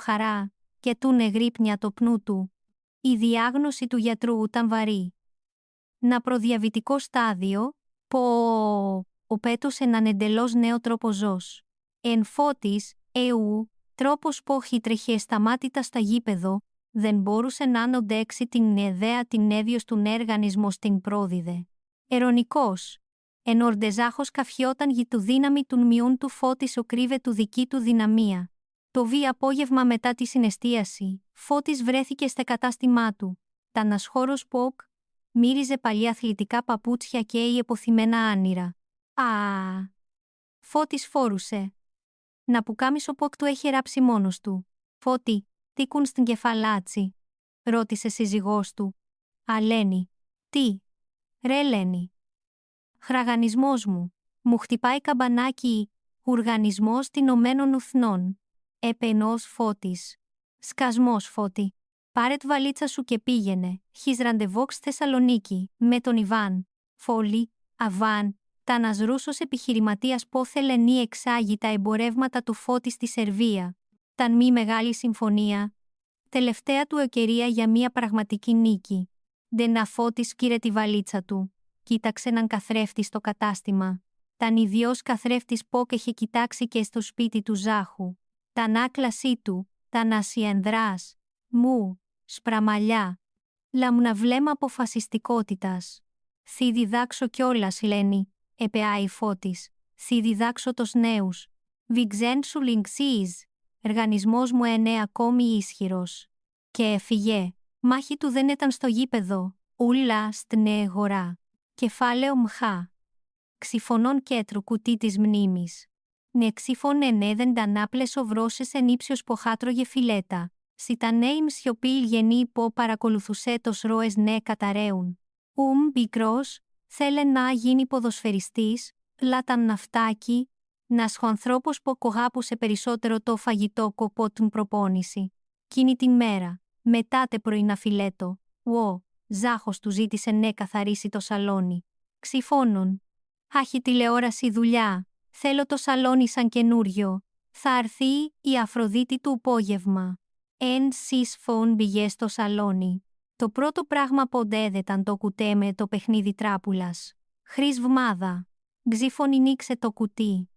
χαρά, και του εγρύπνια το πνού του. Η διάγνωση του γιατρού ήταν βαρύ. Να προδιαβητικό στάδιο, ο πέτος έναν εντελώς νέο τρόπο ζως. Εν φώτης, τρόπος πόχι τρεχε σταμάτητα στα γήπεδο, δεν μπορούσε να αντέξει την ιδέα την έβιος του οργανισμό στην πρόδιδε. Ερωνικός. Εν ορντεζάχος καφιόταν γη του δύναμη του μειούν του φώτης ο κρύβε του δική του δυναμία. Το βι απόγευμα μετά τη συναισθίαση, φώτης βρέθηκε στα κατάστημά του. Τα ανασχώρος ποκ, μύριζε παλιά αθλητικά παπούτσια και η εποθυμένα άνυρα. Φώτης φόρουσε. Να πουκάμισο ποκ του έχει ράψει μόνος του. Φώτη, τίκουν στην κεφαλάτσι. Ρώτησε σύζυγός του. Αλένη. Τι. Ρε Λένη. Χραγανισμός μου. Μου χτυπάει καμπανάκι. Οργανισμός Ηνωμένων Ουθνών. Επενός Φώτης. Σκασμός Φώτη. Πάρε τη βαλίτσα σου και πήγαινε. Χεις ραντεβόξ Θεσσαλονίκη, με τον Ιβάν. Φόλη, Αβάν, τανας Ρούσος επιχειρηματίας πόθελε νη εξάγει τα εμπορεύματα του Φώτη στη Σερβία. Ταν μη μεγάλη συμφωνία. Τελευταία του ευκαιρία για μια πραγματική νίκη. Ντενα Φώτης κύρε τη βαλίτσα του. Κοίταξε έναν καθρέφτη στο κατάστημα. Ταν ιδιός καθρέφτης πόκ είχε κοιτάξει και στο σπίτι του Ζάχου. Ταν άκλασή του, ταν ασιενδράς. Μου, σπραμαλιά. Λαμνα βλέμμα αποφασιστικότητας. Θη διδάξω κιόλας, Λένη, επεάει Φώτης. Θη διδάξω τος νέους. Βιγζέν σου λινξίζ. Εργανισμός μου ακόμη ίσχυρος. Και έφυγε. Μάχη του δεν ήταν στο γήπεδο, ούλα στην αγορά. Κεφάλαιο μχά. Ξυφωνών κέτρου κουτί της μνήμης. Νεξύφων δεν τα νάπλες βρώσεις εν ύψιος ποχάτρογε φιλέτα. Σιτανέιμ σιωπή ηλγενή υπό παρακολουθουσέ τος ροές καταραίουν. Πικρός, θέλε να γίνει ποδοσφαιριστής, λάταν ναυτάκι, να σχοανθρώπος που κογάπουσε περισσότερο το φαγητό κοπό την προπόνηση. Κίνη την μέρα, μετά τε πρωινά φιλέτο, Ζάχος του ζήτησε καθαρίσει το σαλόνι. Ξυφώνων. Άχι τηλεόραση δουλειά, θέλω το σαλόνι σαν καινούριο. Θα αρθεί η Αφροδίτη του απόγευμα. Εν συσφών μπηγέ στο σαλόνι. Το πρώτο πράγμα ποντέδεταν το κουτέ με το παιχνίδι τράπουλας. Χρυσ βμάδα. Ξύφων νίξε το κουτί.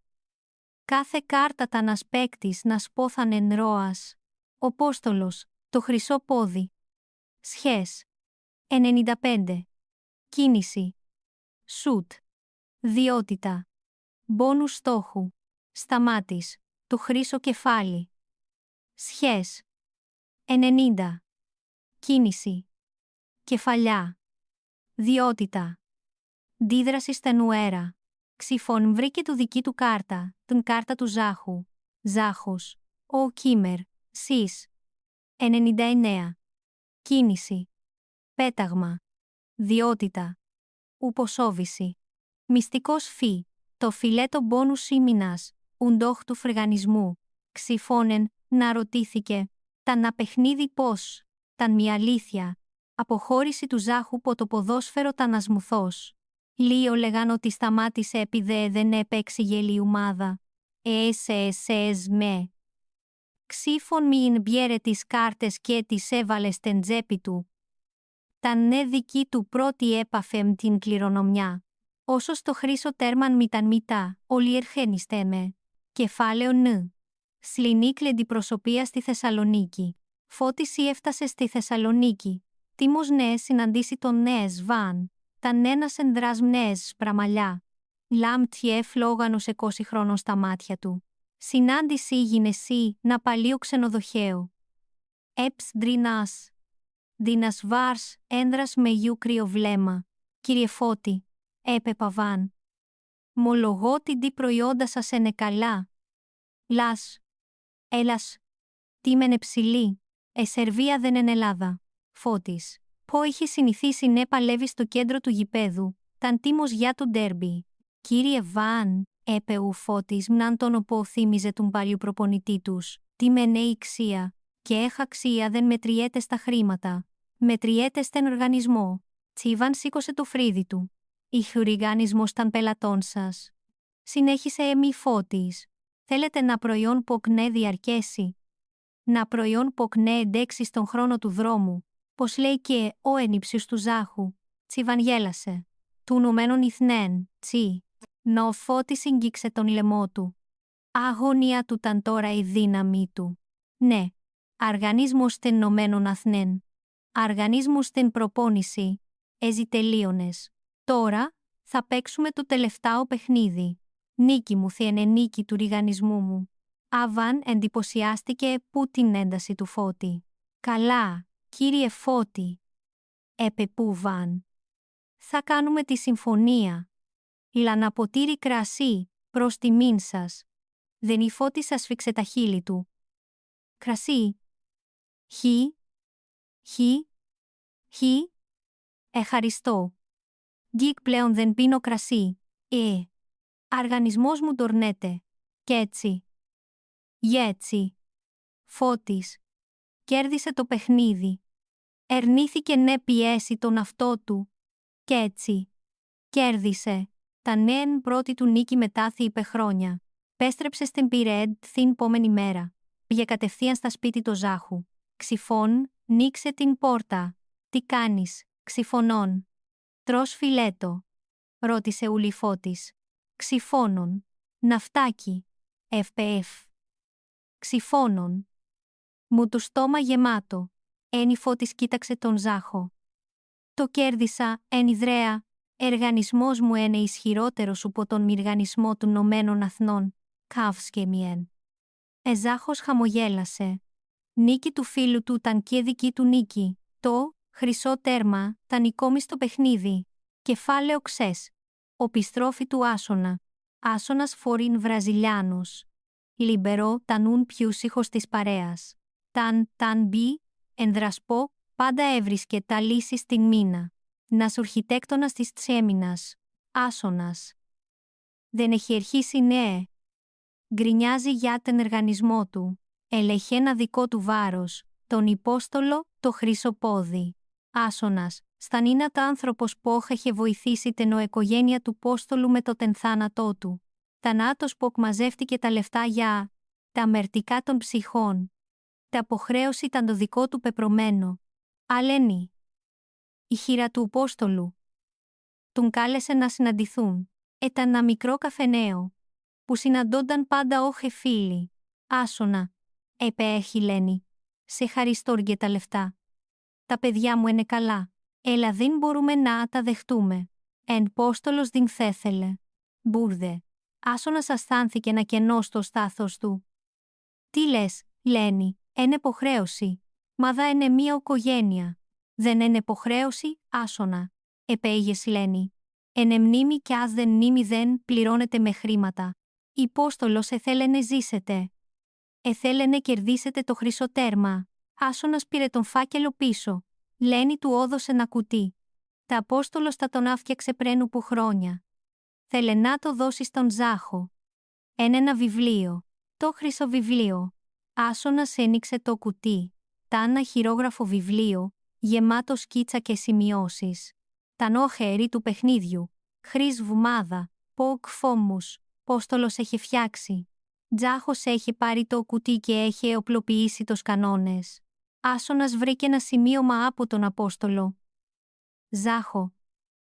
Κάθε κάρτα τα νασπέκτης να σπόθαν εν ρώας. Ο Πόστολος, το χρυσό πόδι. Σχές. 95. Κίνηση. Σουτ. Διότητα. Μπόνους στόχου. Σταμάτης. Το χρυσό κεφάλι. Σχές. 90. Κίνηση. Κεφαλιά. Διότητα. Δίδραση στενουέρα. Ξυφών βρήκε του δική του κάρτα, την κάρτα του Ζάχου. Ζάχος. Ο Κίμερ. Σεις. 99. Κίνηση. Πέταγμα. Διότητα. Ουποσόβηση. Μυστικός φι. Το φιλέτο μπόνους ήμινας. Ουντόχ του φρεγανισμού. Ξυφώνεν, να ρωτήθηκε. Ταν να παιχνίδι πώς. Ταν μια αλήθεια. Αποχώρηση του Ζάχου από το ποδόσφαιρο ταν ασμουθός. Λίγο λέγαν ότι σταμάτησε επειδή δεν έπαιξε γελή ομάδα. Με. Ξύφων μην μπιέρε τις κάρτες και τις έβαλε στην τσέπη του. Ταν δική του πρώτη έπαφε με την κληρονομιά. Όσο στο χρυσό τέρμαν μηταν μητά, όλοι ερχένιστε με. Κεφάλαιο Ν. Σλινίκλε αντιπροσωπεία στη Θεσσαλονίκη. Φώτιση έφτασε στη Θεσσαλονίκη. Τίμος συναντήσει τον Νέες Βαν. Ταν ένας ενδράς Νέες σπραμαλιά. Λάμπτιεφ λόγανος 20 χρόνων στα μάτια του. Συνάντηση γυναισί να παλίο ξενοδοχαίο. Εψ δρινάς. Δίνας βάρς, ένδρας με γιούκριο βλέμμα. Κύριε Φώτη, έπε Παβάν. Μολογώ την τι προϊόντα σας είναι καλά. Λας. Έλας. Τι μεν ψηλή. Σερβία δεν είναι Ελλάδα. Φώτης. Πω είχε συνηθίσει να παλεύει στο κέντρο του γηπέδου, ταν τίμος για του ντέρμπι. Κύριε Βαν, έπε ο Φώτης μναν τον οπό θύμιζε τον παλιού προπονητή τους, τι μεν αξία, και έχα αξία δεν μετριέται στα χρήματα. Μετριέται στον οργανισμό. Τσίβαν σήκωσε το φρύδι του. Η χουριγανισμός των πελατών σας. Συνέχισε Φώτης. Θέλετε ένα προϊόν που οκνέ διαρκέσει. Να προϊόν ποκνέ εντέξει στον χρόνο του δρόμου, πως λέει και ο ενύψιος του Ζάχου, τσιβανγέλασε. Του νουμένων ηθνέν, τσι, να ο φώτης συγκήξε τον λαιμό του. Αγωνία του ταν τώρα η δύναμή του. Ναι, αργανισμός τεν νομένων αθνέν. Αργανισμός τεν προπόνηση, έζη τελείωνες. Τώρα, θα παίξουμε το τελευταίο παιχνίδι. Νίκη μου θένε νίκη του ριγανισμού μου. Αβάν εντυπωσιάστηκε που την ένταση του Φώτη. Καλά, κύριε Φώτη. Έπε που Βαν. Θα κάνουμε τη συμφωνία. Λαναποτήρι κρασί, προς τιμήν σας. Δεν η Φώτης ασφίξε τα χείλη του. Κρασί. Χι. Ευχαριστώ. Γκίκ πλέον δεν πίνω κρασί. Αργανισμός μου τορνέται. Κι έτσι. Γέτσι. Φώτης. Κέρδισε το παιχνίδι. Ερνήθηκε ναι πιέσει τον αυτό του. Κι έτσι. Κέρδισε. Τα νέεν πρώτη του νίκη μετάθη είπε χρόνια. Πέστρεψε στην Πυρέντ την επόμενη μέρα. Πήγε κατευθείαν στα σπίτι του Ζάχου. Ξυφών, νίξε την πόρτα. Τι κάνεις, ξυφωνών. Τρως φιλέτο. Ρώτησε ουλή Φώτης. Ξυφώνων. Ναυτάκι. FPF. Ξυφώνων. Μου το στόμα γεμάτο. Ένι Φώτης κοίταξε τον Ζάχο. Το κέρδισα, εν ιδραία. Εργανισμός μου είναι ισχυρότερος από τον μηργανισμό των Ηνωμένων Αθνών. Καύσκεμιεν. Ζάχος χαμογέλασε. Νίκη του φίλου του ήταν και δική του νίκη. Το χρυσό τέρμα ταν οικόμιστο παιχνίδι. Κεφάλαιο ξες. Οπιστρόφη του Άσονα. Άσονας φορήν Βραζιλιάνος. Λιμπερό τανούν πιούσιχος της παρέας. Ταν μπι, ενδρασπό, πάντα έβρισκε τα λύση στην μήνα. Νας ουρχιτέκτονας της Τσέμινας. Άσονας. Δεν έχει αρχίσει νέε. Γκρινιάζει για τον εργανισμό του. Ελεχέ ένα δικό του βάρος, τον υπόστολο, το χρυσό πόδι. Άσονας, σταν είναι τα άνθρωπος που είχε βοηθήσει την οικογένεια του πόστολου με το τεν θάνατό του. Τανάτος που μαζεύτηκε τα λεφτά για τα μερτικά των ψυχών. Τα αποχρέωση ήταν το δικό του πεπρωμένο. Αλένη. Η χείρα του Πόστολου. Τον κάλεσε να συναντηθούν. Ήταν ένα μικρό καφενέο, που συναντώνταν πάντα όχε φίλοι. Άσονα. Έχει Λένη. Σε χαριστώ για τα λεφτά. Τα παιδιά μου είναι καλά. Έλα δεν μπορούμε να τα δεχτούμε. Εν Πόστολος δεν θέθελε. Μπούρδε. Άσονας αισθάνθηκε ένα κενό στο στάθος του. Τι λες, Λένη, είναι υποχρέωση. Μα δα είναι μία οικογένεια. Δεν είναι υποχρέωση, Άσονα. Επέγες Λένη. Ενε μνήμη κι ας δεν μνήμη δεν πληρώνεται με χρήματα. Υπόστολος εθέλενε ζήσετε. Εθέλενε κερδίσετε το χρυσό τέρμα. Άσονας πήρε τον φάκελο πίσω. Λένη του όδωσε ένα κουτί. Τα Απόστολος θα τον άφτιαξε πρένου που χρόνια. Θέλε να το δώσει στον Ζάχο. Ένα βιβλίο. Το χρυσό βιβλίο. Άσονας ένοιξε το κουτί. Τα ένα χειρόγραφο βιβλίο, γεμάτο σκίτσα και σημειώσεις. Τα νόχερη του παιχνίδιου. Χρυσ βουμάδα. Ποκ φόμους. Πόστολος έχει φτιάξει. Τζάχος έχει πάρει το κουτί και έχει εοπλοποιήσει τους κανόνες. Άσονας βρήκε ένα σημείωμα από τον Απόστολο. Ζάχο.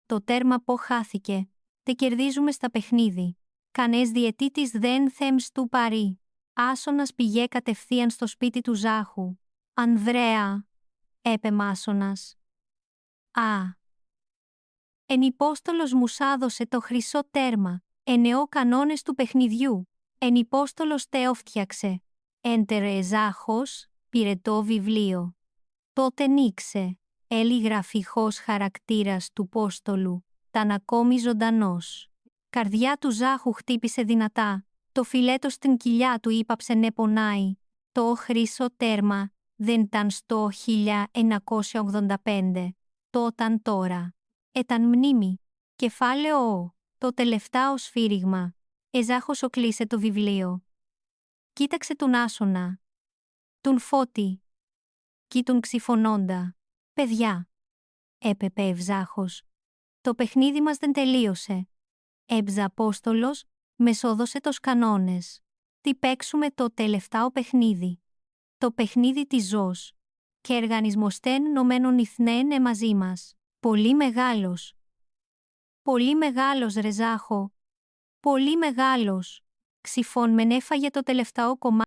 Το τέρμα που χάθηκε. Τε κερδίζουμε στα παιχνίδι. Κανές διαιτήτης δεν θέμς του πάρει. Άσονας πηγέ κατευθείαν στο σπίτι του Ζάχου. Ανδρέα. Έπε Άσονας. Εν Υπόστολος μου σάδωσε το χρυσό τέρμα. Ενεώ κανόνες του παιχνιδιού. Εν Υπόστολος φτιάξε. Έντερε Ζάχος, πήρε το βιβλίο. Τότε νίξε. Έλη γραφηχός χαρακτήρας του Πόστολου. Ταν ακόμη ζωντανός. Καρδιά του Ζάχου χτύπησε δυνατά. Το φιλέτο στην κοιλιά του ύπαψε ναι πονάει. Το χρυσό τέρμα δεν ήταν στο 1985. Το ήταν τώρα. Εταν μνήμη. Κεφάλαιο το τελευταίο σφύριγμα. Ζάχος οκλείσε το βιβλίο. Κοίταξε τον Άσονα. Τον Φώτη. Κι τον ξυφωνώντα. Παιδιά. Έπεπε Ζάχος. Το παιχνίδι μας δεν τελείωσε. Απόστολος, μεσόδωσε τους κανόνες. Τι παίξουμε το τελευταίο παιχνίδι. Το παιχνίδι της ζώος. Και εργανισμοστέν νομένων ηθνέν μαζί μας. Πολύ μεγάλος. Πολύ μεγάλος ρε Ζάχο. Πολύ μεγάλος. Ξυφών μεν έφαγε το τελευταίο κομμάτι.